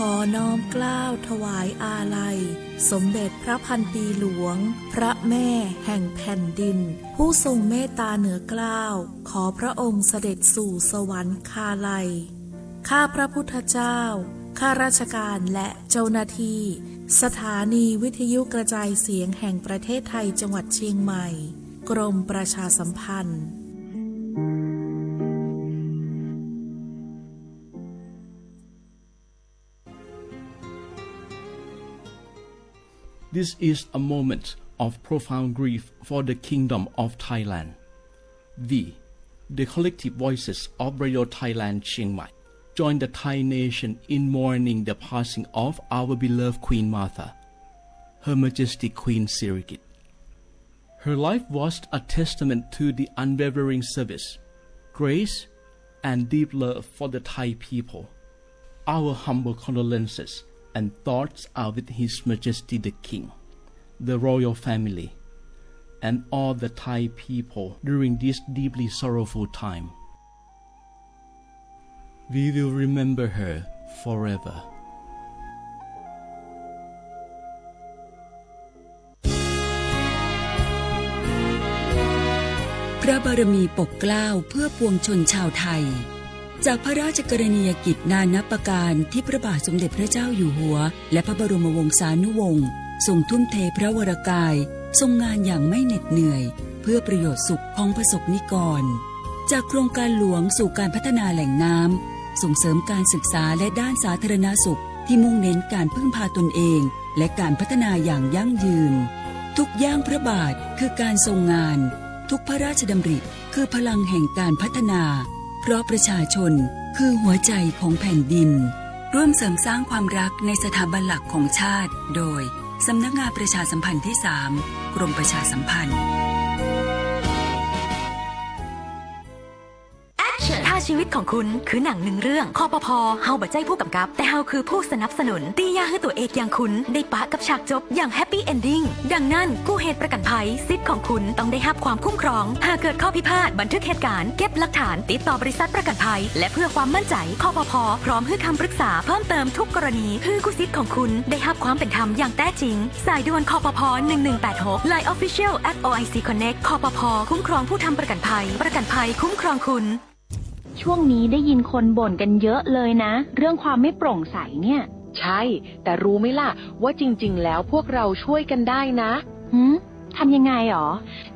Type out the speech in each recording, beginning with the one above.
อน้อมเกล้าถวายอาลัยสมเด็จพระพันปีหลวงพระแม่แห่งแผ่นดินผู้ทรงเมตตาเหนือเกล้าขอพระองค์เสด็จสู่สวรรคาลัยข้าพระพุทธเจ้าข้าราชการและเจ้าหน้าที่สถานีวิทยุกระจายเสียงแห่งประเทศไทยจังหวัดเชียงใหม่กรมประชาสัมพันธ์This is a moment of profound grief for the Kingdom of Thailand. We, the collective voices of Radio Thailand Chiang Mai, join the Thai nation in mourning the passing of our beloved Queen Martha, Her Majesty Queen Sirikit. Her life was a testament to the unwavering service, grace, and deep love for the Thai people. Our humble condolences and thoughts are with His Majesty the King, the royal family, and all the Thai people during this deeply sorrowful time. We will remember her forever.พระบารมีปกเกล้าเพื่อปวงชนชาวไทยจากพระราชกรณียกิจนานับประการที่พระบาทสมเด็จพระเจ้าอยู่หัวและพระบรมวงศานุวงศ์ทรงทุ่มเทพระวรกายทรงงานอย่างไม่เหน็ดเหนื่อยเพื่อประโยชน์สุขของประสบนิกรจากโครงการหลวงสู่การพัฒนาแหล่งน้ำส่งเสริมการศึกษาและด้านสาธารณสุขที่มุ่งเน้นการพึ่งพาตนเองและการพัฒนาอย่างยั่งยืนทุกย่างพระบาทคือการทรงงานทุกพระราชดำริคือพลังแห่งการพัฒนาเพราะประชาชนคือหัวใจของแผ่นดินร่วมเสริมสร้างความรักในสถาบันหลักของชาติโดยสำนักงานประชาสัมพันธ์ที่ 3 กรมประชาสัมพันธ์ถ้าชีวิตของคุณคือหนังหนึ่งเรื่องคปภ.เฮาบ่ใจผู้กำกับแต่เฮาคือผู้สนับสนุนตียาให้ตัวเอกอย่างคุณได้ปะกับฉากจบอย่างแฮปปี้เอนดิ้งดังนั้นกู้เหตุประกันภัยสิทธิ์ของคุณต้องได้รับความคุ้มครองหากเกิดข้อพิพาทบันทึกเหตุการณ์เก็บหลักฐานติดต่อบริษัทประกันภัยและเพื่อความมั่นใจคปภ.พร้อมให้คำปรึกษาเพิ่มเติมทุกกรณีเพื่อกู้สิทธิ์ของคุณได้รับความเป็นธรรมอย่างแท้จริงสายด่วนคปภ. 1186 Line Official @OIC Connect คปภ.คุ้มครองผู้ทำประกันภัยคุ้มครองคุณช่วงนี้ได้ยินคนบ่นกันเยอะเลยนะเรื่องความไม่โปร่งใสเนี่ยใช่แต่รู้ไหมล่ะว่าจริงๆแล้วพวกเราช่วยกันได้นะทำยังไงหรอ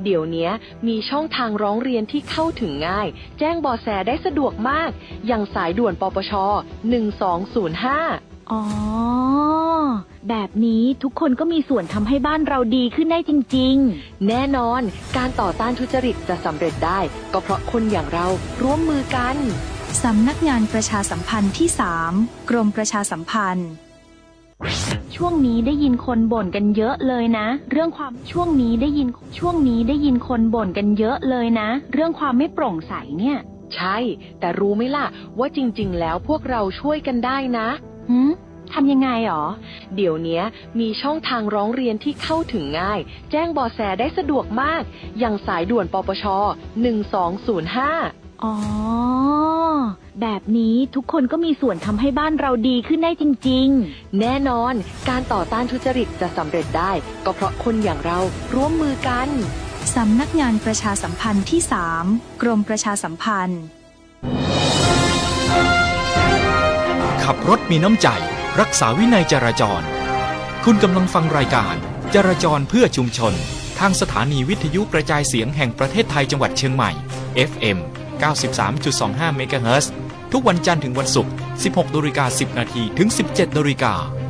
เดี๋ยวนี้มีช่องทางร้องเรียนที่เข้าถึงง่ายแจ้งเบาะแสได้สะดวกมากอย่างสายด่วนปปช1205อ๋อแบบนี้ทุกคนก็มีส่วนทำให้บ้านเราดีขึ้นได้จริงๆแน่นอนการต่อต้านทุจริตจะสำเร็จได้ก็เพราะคนอย่างเราร่วมมือกันสำนักงานประชาสัมพันธ์ที่ 3 กรมประชาสัมพันธ์ช่วงนี้ได้ยินคนบ่นกันเยอะเลยนะเรื่องความช่วงนี้ได้ยินคนบ่นกันเยอะเลยนะเรื่องความไม่โปร่งใสเนี่ยใช่แต่รู้ไหมล่ะว่าจริงๆแล้วพวกเราช่วยกันได้นะทำยังไงหรอเดี๋ยวนี้มีช่องทางร้องเรียนที่เข้าถึงง่ายแจ้งเบาะแสได้สะดวกมากอย่างสายด่วนปปช1205อ๋อแบบนี้ทุกคนก็มีส่วนทำให้บ้านเราดีขึ้นได้จริงๆแน่นอนการต่อต้านทุจริตจะสำเร็จได้ก็เพราะคนอย่างเราร่วมมือกันสำนักงานประชาสัมพันธ์ที่ 3 กรมประชาสัมพันธ์ขับรถมีน้ำใจรักษาวินัยจราจรคุณกำลังฟังรายการจราจรเพื่อชุมชนทางสถานีวิทยุกระจายเสียงแห่งประเทศไทยจังหวัดเชียงใหม่ FM 93.25 เมกะเฮิรตซ์ทุกวันจันทร์ถึงวันศุกร์ 16:10 น.ถึง 17:00 น.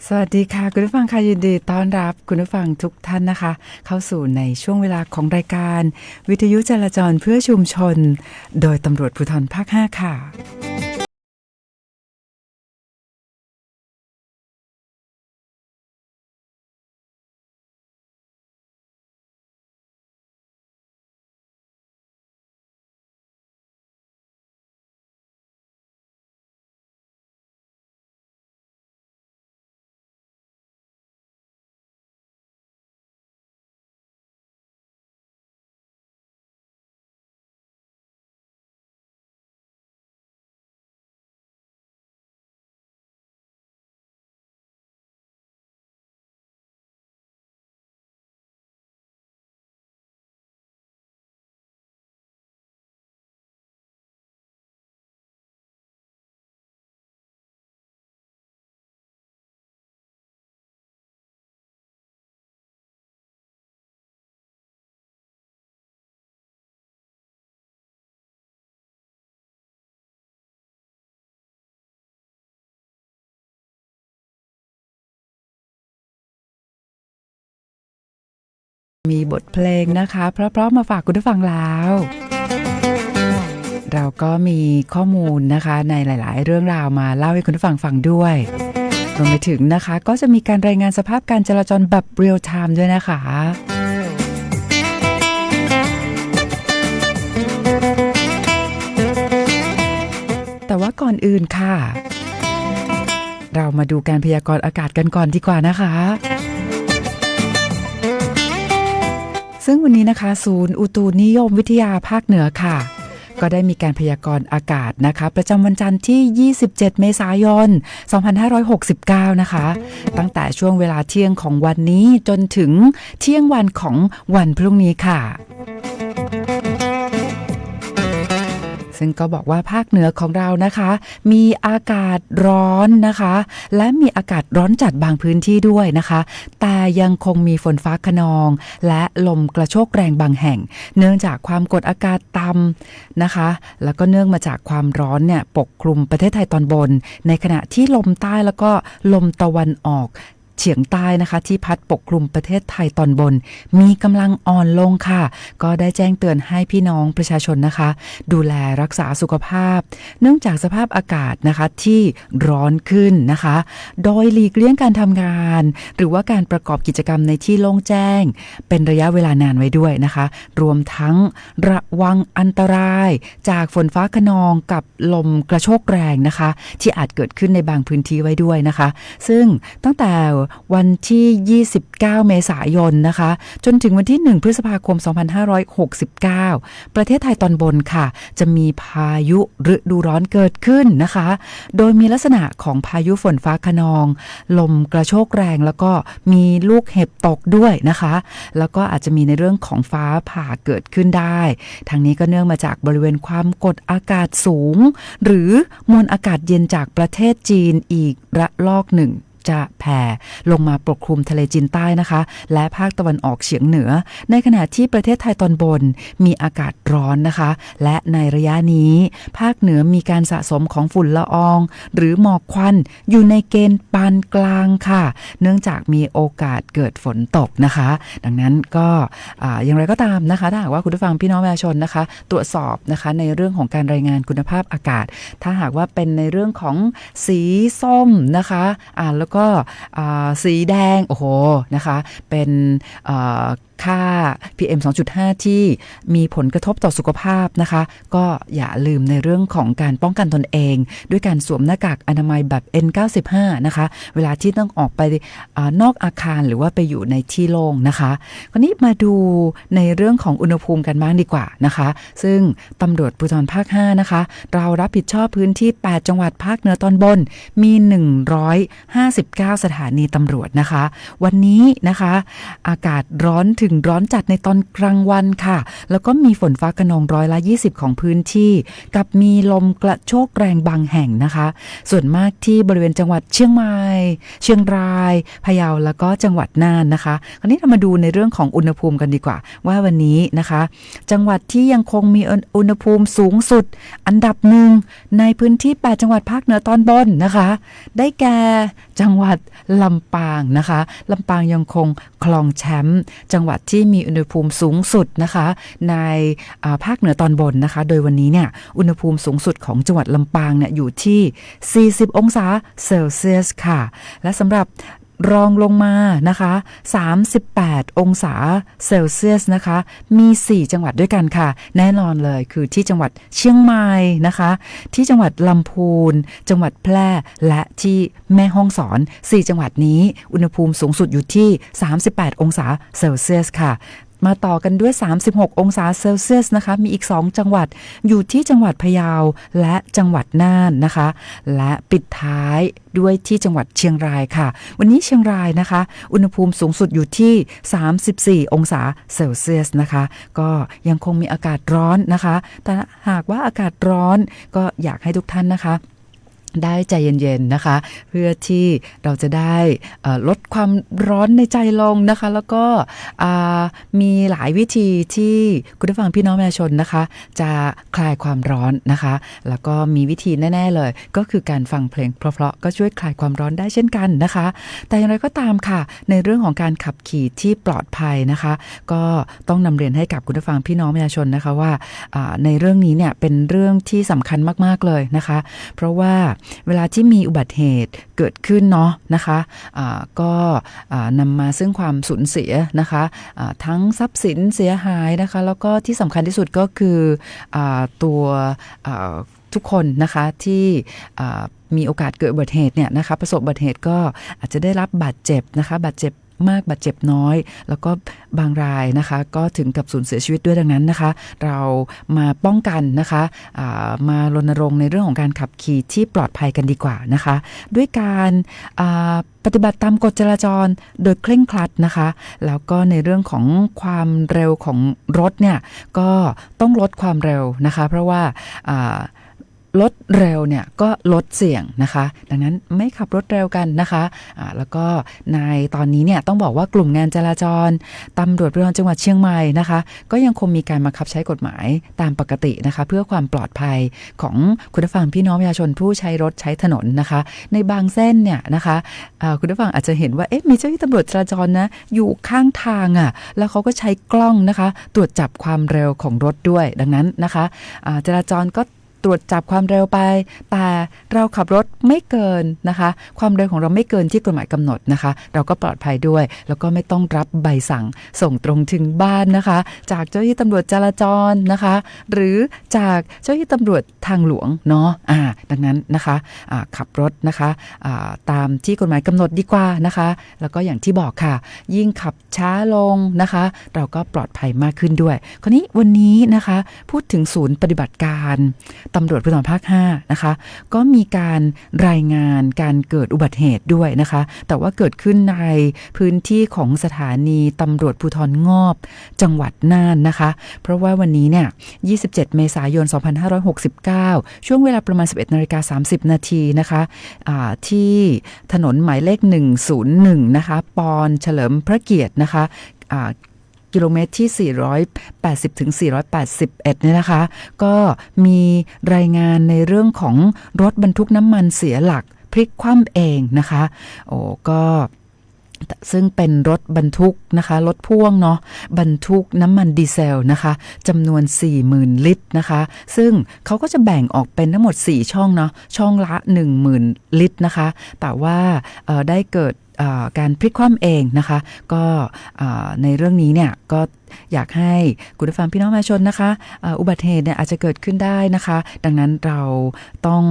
สวัสดีค่ะคุณผู้ฟังค่ะยินดีต้อนรับคุณผู้ฟังทุกท่านนะคะเข้าสู่ในช่วงเวลาของรายการวิทยุจราจรเพื่อชุมชนโดยตำรวจภูธรภาค 5ค่ะมีบทเพลงนะคะเพราะๆมาฝากคุณผู้ฟังแล้วเราก็มีข้อมูลนะคะในหลายๆเรื่องราวมาเล่าให้คุณผู้ฟังฟังด้วยรวมไปถึงนะคะก็จะมีการรายงานสภาพการจราจรแบบเรียลไทม์ด้วยนะคะแต่ว่าก่อนอื่นค่ะเรามาดูการพยากรณ์อากาศกันก่อนดีกว่านะคะซึ่งวันนี้นะคะศูนย์อุตุนิยมวิทยาภาคเหนือค่ะก็ได้มีการพยากรณ์อากาศนะคะประจำวันจันทร์ที่27เมษายน2569นะคะตั้งแต่ช่วงเวลาเที่ยงของวันนี้จนถึงเที่ยงวันของวันพรุ่งนี้ค่ะซึ่งก็บอกว่าภาคเหนือของเรานะคะมีอากาศร้อนนะคะและมีอากาศร้อนจัดบางพื้นที่ด้วยนะคะแต่ยังคงมีฝนฟ้าคะนองและลมกระโชกแรงบางแห่งเนื่องจากความกดอากาศต่ำนะคะแล้วก็เนื่องมาจากความร้อนเนี่ยปกคลุมประเทศไทยตอนบนในขณะที่ลมใต้แล้วก็ลมตะวันออกเฉียงใต้นะคะที่พัดปกคลุมประเทศไทยตอนบนมีกำลังอ่อนลงค่ะก็ได้แจ้งเตือนให้พี่น้องประชาชนนะคะดูแลรักษาสุขภาพเนื่องจากสภาพอากาศนะคะที่ร้อนขึ้นนะคะโดยหลีกเลี่ยงการทำงานหรือว่าการประกอบกิจกรรมในที่โล่งแจ้งเป็นระยะเวลานานไว้ด้วยนะคะรวมทั้งระวังอันตรายจากฝนฟ้าคะนองกับลมกระโชกแรงนะคะที่อาจเกิดขึ้นในบางพื้นที่ไว้ด้วยนะคะซึ่งตั้งแต่วันที่29เมษายนนะคะจนถึงวันที่1พฤษภาคม2569ประเทศไทยตอนบนค่ะจะมีพายุฤดูร้อนเกิดขึ้นนะคะโดยมีลักษณะของพายุฝนฟ้าคะนองลมกระโชกแรงแล้วก็มีลูกเห็บตกด้วยนะคะแล้วก็อาจจะมีในเรื่องของฟ้าผ่าเกิดขึ้นได้ทางนี้ก็เนื่องมาจากบริเวณความกดอากาศสูงหรือมวลอากาศเย็นจากประเทศจีนอีกระลอกหนึ่งจะแผ่ลงมาปกคลุมทะเลจีนใต้นะคะและภาคตะวันออกเฉียงเหนือในขณะที่ประเทศไทยตอนบนมีอากาศร้อนนะคะและในระยะนี้ภาคเหนือมีการสะสมของฝุ่นละอองหรือหมอกควันอยู่ในเกณฑ์ปานกลางค่ะเนื่องจากมีโอกาสเกิดฝนตกนะคะดังนั้นก็อย่างไรก็ตามนะคะถ้าหากว่าคุณผู้ฟังพี่น้องประชาชนนะคะตรวจสอบนะคะในเรื่องของการรายงานคุณภาพอากาศถ้าหากว่าเป็นในเรื่องของสีส้มนะคะแล้วก็สีแดงโอ้โหนะคะเป็นค่า PM 2.5 ที่มีผลกระทบต่อสุขภาพนะคะก็อย่าลืมในเรื่องของการป้องกันตนเองด้วยการสวมหน้ากากอนามัยแบบ N95 นะคะเวลาที่ต้องออกไปนอกอาคารหรือว่าไปอยู่ในที่โล่งนะคะคราวนี้มาดูในเรื่องของอุณหภูมิกันบ้างดีกว่านะคะซึ่งตำรวจภูธรภาค 5นะคะเรารับผิดชอบพื้นที่8จังหวัดภาคเหนือตอนบนมี159สถานีตำรวจนะคะวันนี้นะคะอากาศร้อนถึง ถึงร้อนจัดในตอนกลางวันค่ะแล้วก็มีฝนฟ้าคะนอง20%ของพื้นที่กับมีลมกระโชกแรงบางแห่งนะคะส่วนมากที่บริเวณจังหวัดเชียงใหม่เชียงรายพะเยาแล้วก็จังหวัดน่านนะคะคราวนี้เรามาดูในเรื่องของอุณหภูมิกันดีกว่าว่าวันนี้นะคะจังหวัดที่ยังคงมีอุณหภูมิสูงสุดอันดับหนึ่งในพื้นที่8จังหวัดภาคเหนือตอนบนนะคะได้แก่จังหวัดลำปางนะคะลำปางยังคงครองแชมป์จังหวัดที่มีอุณหภูมิสูงสุดนะคะในภาคเหนือตอนบนนะคะโดยวันนี้เนี่ยอุณหภูมิสูงสุดของจังหวัดลำปางเนี่ยอยู่ที่40องศาเซลเซียสค่ะและสำหรับรองลงมานะคะ38องศาเซลเซียสนะคะมี4จังหวัดด้วยกันค่ะแน่นอนเลยคือที่จังหวัดเชียงใหม่นะคะที่จังหวัดลำพูนจังหวัดแพร่และที่แม่ฮ่องสอน4จังหวัดนี้อุณหภูมิสูงสุดอยู่ที่38องศาเซลเซียสค่ะมาต่อกันด้วย36องศาเซลเซียสนะคะมีอีก2จังหวัดอยู่ที่จังหวัดพะเยาและจังหวัดน่านนะคะและปิดท้ายด้วยที่จังหวัดเชียงรายค่ะวันนี้เชียงรายนะคะอุณหภูมิสูงสุดอยู่ที่34องศาเซลเซียสนะคะก็ยังคงมีอากาศร้อนนะคะแต่หากว่าอากาศร้อนก็อยากให้ทุกท่านนะคะได้ใจเย็นๆนะคะเพื่อที่เราจะได้ลดความร้อนในใจลงนะคะแล้วก็มีหลายวิธีที่คุณผู้ฟังพี่น้องประชาชนนะคะจะคลายความร้อนนะคะแล้วก็มีวิธีแน่ๆเลยก็คือการฟังเพลงเพราะๆก็ช่วยคลายความร้อนได้เช่นกันนะคะแต่อย่างไรก็ตามค่ะในเรื่องของการขับขี่ที่ปลอดภัยนะคะก็ต้องนำเรียนให้กับคุณผู้ฟังพี่น้องประชาชนนะคะว่าในเรื่องนี้เนี่ยเป็นเรื่องที่สำคัญมากๆเลยนะคะเพราะว่าเวลาที่มีอุบัติเหตุเกิดขึ้นเนาะนะคะก็นำมาซึ่งความสูญเสียนะคะทั้งทรัพย์สินเสียหายนะคะแล้วก็ที่สำคัญที่สุดก็คือตัวทุกคนนะคะที่มีโอกาสเกิดอุบัติเหตุเนี่ยนะคะประสบอุบัติเหตุก็อาจจะได้รับบาดเจ็บนะคะบาดเจ็บมากบาดเจ็บน้อยแล้วก็บางรายนะคะก็ถึงกับสูญเสียชีวิตด้วยดังนั้นนะคะเรามาป้องกันนะคะมารณรงค์ในเรื่องของการขับขี่ที่ปลอดภัยกันดีกว่านะคะด้วยการปฏิบัติตามกฎจราจรโดยเคร่งครัดนะคะแล้วก็ในเรื่องของความเร็วของรถเนี่ยก็ต้องลดความเร็วนะคะเพราะว่าลดเร็วเนี่ยก็ลดเสี่ยงนะคะดังนั้นไม่ขับรถเร็วกันนะคะแล้วก็ในตอนนี้เนี่ยต้องบอกว่ากลุ่มงานจราจรตำรวจภูธรจังหวัดเชียงใหม่นะคะก็ยังคงมีการบังคับใช้กฎหมายตามปกตินะคะเพื่อความปลอดภัยของคุณผู้ฟังพี่น้องประชาชนผู้ใช้รถใช้ถนนนะคะในบางเส้นเนี่ยนะคะคุณผู้ฟังอาจจะเห็นว่ามีเจ้าหน้าที่ตำรวจจราจรนะอยู่ข้างทางแล้วเขาก็ใช้กล้องนะคะตรวจจับความเร็วของรถด้วยดังนั้นนะคะจราจรก็ตรวจจับความเร็วไปแต่เราขับรถไม่เกินนะคะความเร็วของเราไม่เกินที่กฎหมายกำหนดนะคะเราก็ปลอดภัยด้วยแล้วก็ไม่ต้องรับใบสั่งส่งตรงถึงบ้านนะคะจากเจ้าหน้าที่ตำรวจจราจรนะคะหรือจากเจ้าหน้าที่ตำรวจทางหลวงเนาะดังนั้นนะคะขับรถนะคะตามที่กฎหมายกำหนดดีกว่านะคะแล้วก็อย่างที่บอกค่ะยิ่งขับช้าลงนะคะเราก็ปลอดภัยมากขึ้นด้วยคราวนี้วันนี้นะคะพูดถึงศูนย์ปฏิบัติการตำรวจภูธรภาค5นะคะก็มีการรายงานการเกิดอุบัติเหตุด้วยนะคะแต่ว่าเกิดขึ้นในพื้นที่ของสถานีตำรวจภูธรงอบจังหวัดน่านนะคะเพราะว่าวันนี้เนี่ย27เมษายน2569ช่วงเวลาประมาณ 11:30 น.นะคะที่ถนนหมายเลข101นะคะปอนเฉลิมพระเกียรตินะคะกิโลเมตรที่480ถึง481เนี่ยนะคะก็มีรายงานในเรื่องของรถบรรทุกน้ำมันเสียหลักพลิกคว่ำเองนะคะก็ซึ่งเป็นรถบรรทุกนะคะรถพ่วงเนาะบรรทุกน้ำมันดีเซลนะคะจำนวน 40,000 ลิตรนะคะซึ่งเขาก็จะแบ่งออกเป็นทั้งหมด4ช่องเนาะช่องละ 10,000 ลิตรนะคะแต่ว่าได้เกิดการพลิกคว่ำเองนะคะก็ในเรื่องนี้เนี่ยก็อยากให้คุณผู้ฟังพี่น้องประชาชนนะคะอุบัติเหตุเนี่ยอาจจะเกิดขึ้นได้นะคะดังนั้นเราต้อง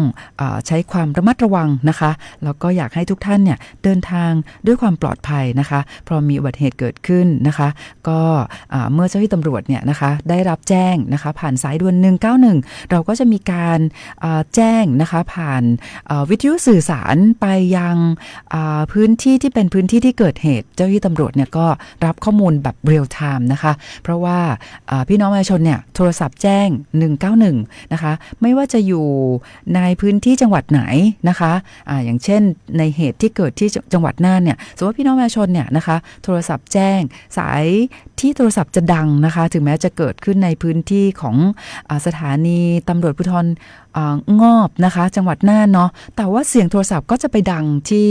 ใช้ความระมัดระวังนะคะแล้วก็อยากให้ทุกท่านเนี่ยเดินทางด้วยความปลอดภัยนะคะพอมีอุบัติเหตุเกิดขึ้นนะคะก็เมื่อเจ้าหน้าที่ตำรวจเนี่ยนะคะได้รับแจ้งนะคะผ่านสายด่วน191เราก็จะมีการแจ้งนะคะผ่านวิทยุสื่อสารไปยังพื้นที่ ที่เป็นพื้นที่ที่เกิดเหตุเจ้าหน้าที่ตำรวจเนี่ยก็รับข้อมูลแบบเรียลไทม์นะคะเพราะว่าพี่น้องประชาชนเนี่ยโทรศัพท์แจ้ง191นะคะไม่ว่าจะอยู่ในพื้นที่จังหวัดไหนนะคะอย่างเช่นในเหตุที่เกิดที่จังหวัดน่านเนี่ยสมมติว่าพี่น้องประชาชนเนี่ยนะคะโทรศัพท์แจ้งสายที่โทรศัพท์จะดังนะคะถึงแม้จะเกิดขึ้นในพื้นที่ของสถานีตำรวจภูธรงอบนะคะจังหวัดน่านเนาะแต่ว่าเสียงโทรศัพท์ก็จะไปดังที่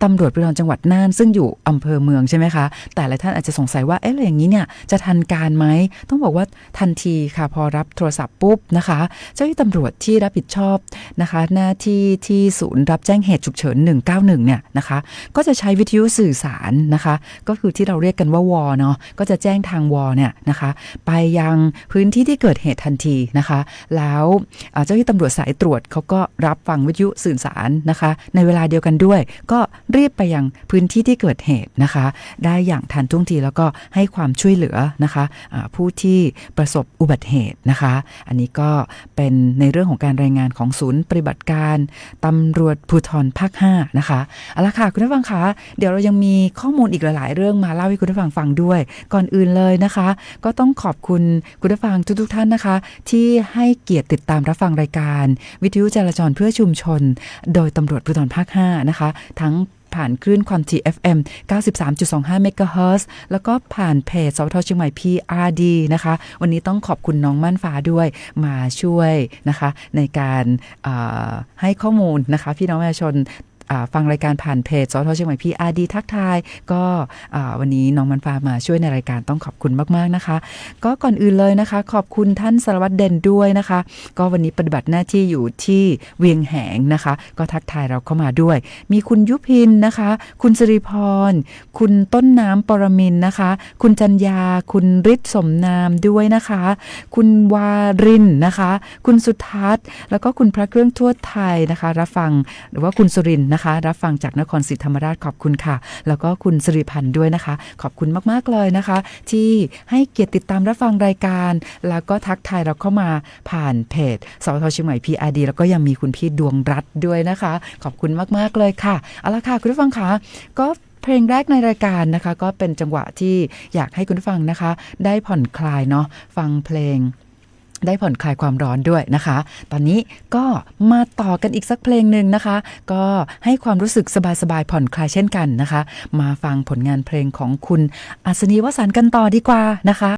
ตำรวจภูธรจังหวัดน่านซึ่งอยู่อำเภอเมืองใช่ไหมคะแต่หลายท่านอาจจะสงสัยว่าอะไรอย่างนี้เนี่ยจะทันการไหมต้องบอกว่าทันทีค่ะพอรับโทรศัพท์ปุ๊บนะคะเจ้าหน้าที่ตำรวจที่รับผิดชอบนะคะหน้าที่ที่ศูนย์รับแจ้งเหตุฉุกเฉิน191เนี่ยนะคะก็จะใช้วิทยุสื่อสารนะคะก็คือที่เราเรียกกันว่าวอเนาะก็จะแจ้งทางวอเนี่ยนะคะไปยังพื้นที่ที่เกิดเหตุทันทีนะคะแล้วเจ้าหน้าที่ตำรวจสายตรวจเขาก็รับฟังวิทยุสื่อสารนะคะในเวลาเดียวกันด้วยก็รีบไปยังพื้นที่ที่เกิดเหตุนะคะได้อย่างทันท่วงทีแล้วก็ให้ความช่วยเหลือนะคะผู้ที่ประสบอุบัติเหตุนะคะอันนี้ก็เป็นในเรื่องของการรายงานของศูนย์ปฏิบัติการตำรวจภูธรภาค5นะคะเอาละค่ะคุณผู้ฟังคะเดี๋ยวเรายังมีข้อมูลอีกหลายๆเรื่องมาเล่าให้คุณผู้ฟังฟังด้วยก่อนอื่นเลยนะคะก็ต้องขอบคุณคุณผู้ฟังทุกๆท่านนะคะที่ให้เกียรติติดตามรับฟังรายการวิทยุจราจรเพื่อชุมชนโดยตำรวจภูธรภาค5นะคะทั้งผ่านคลื่นความถี่ FM 93.25 เมกะเฮิรตซ์แล้วก็ผ่านเพจสวทเชียงใหม่ PRD นะคะวันนี้ต้องขอบคุณน้องม่านฟ้าด้วยมาช่วยนะคะในการให้ข้อมูลนะคะพี่น้องประชาชนฟังรายการผ่านเพจสทเชียงใหม่ PRD ทักทายก็วันนี้น้องมันฟ้ามาช่วยในรายการต้องขอบคุณมากๆนะคะก็ก่อนอื่นเลยนะคะขอบคุณท่านสารวัตรเด่นด้วยนะคะก็วันนี้ปฏิบัติหน้าที่อยู่ที่เวียงแหงนะคะก็ทักทายเราเข้ามาด้วยมีคุณยุพินนะคะคุณสิริพรคุณต้นน้ำปรมินนะคะคุณจัญญาคุณฤทธิ์สมนามด้วยนะคะคุณวารินนะคะคุณสุทัศน์แล้วก็คุณพระเครื่องทั่วไทยนะคะรับฟังหรือว่าคุณสุรินทร์นะคะรับฟังจากนครศรีธรรมราชขอบคุณค่ะแล้วก็คุณสิริพันธ์ด้วยนะคะขอบคุณมากๆเลยนะคะที่ให้เกียรติติดตามรับฟังรายการแล้วก็ทักทายเราเข้ามาผ่านเพจสวทเชียงใหม่ PRD แล้วก็ยังมีคุณพี่ดวงรัตน์ด้วยนะคะขอบคุณมากๆเลยค่ะเอาละค่ะคุณผู้ฟังคะก็เพลงแรกในรายการนะคะก็เป็นจังหวะที่อยากให้คุณผู้ฟังนะคะได้ผ่อนคลายเนาะฟังเพลงได้ผ่อนคลายความร้อนด้วยนะคะตอนนี้ก็มาต่อกันอีกสักเพลงหนึ่งนะคะก็ให้ความรู้สึกสบายๆผ่อนคลายเช่นกันนะคะมาฟังผลงานเพลงของคุณอัศนีวสันต์กันต่อดีกว่านะคะ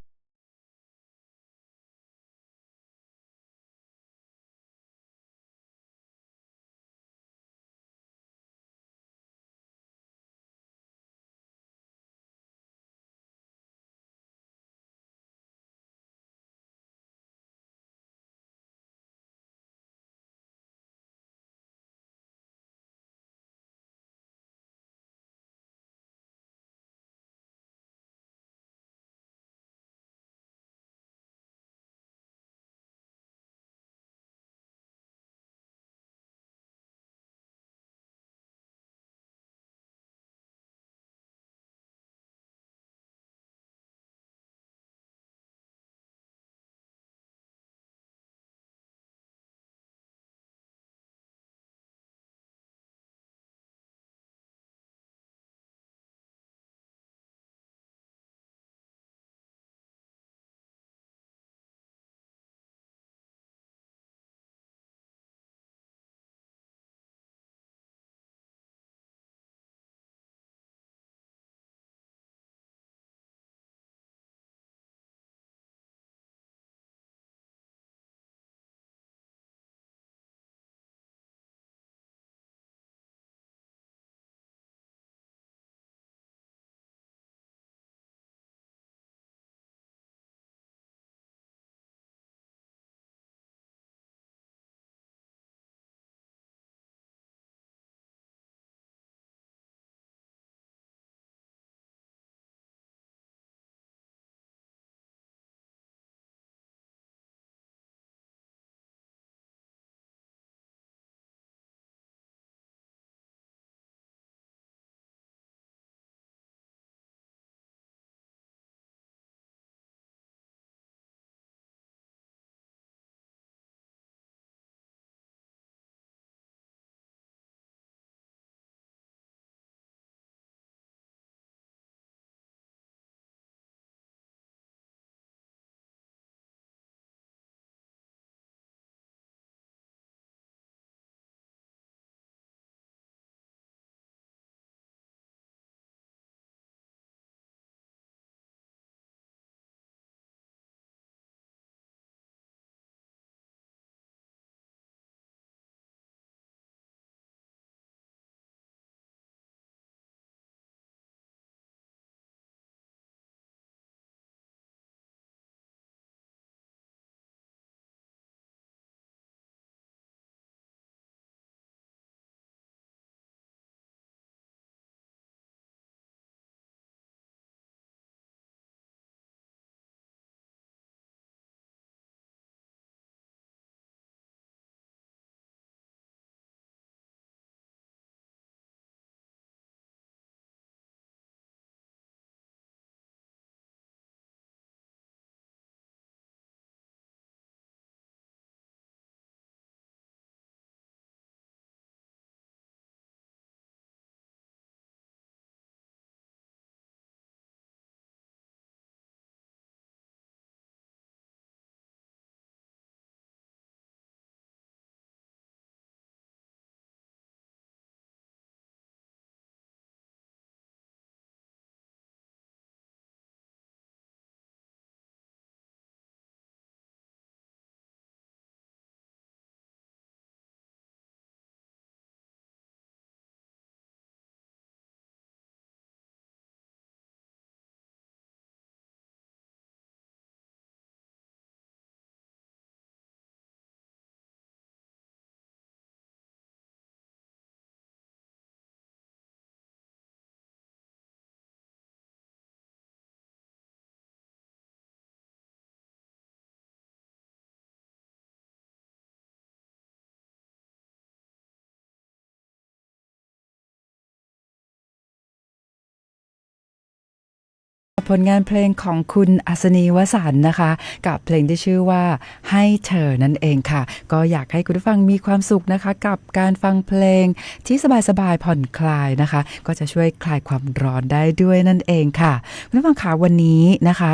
ผลงานเพลงของคุณอัศนีวสันต์นะคะกับเพลงที่ชื่อว่าให้เธอนั่นเองค่ะก็อยากให้คุณผู้ฟังมีความสุขนะคะกับการฟังเพลงที่สบายๆผ่อนคลายนะคะก็จะช่วยคลายความร้อนได้ด้วยนั่นเองค่ะคุณผู้ฟังคะวันนี้นะคะ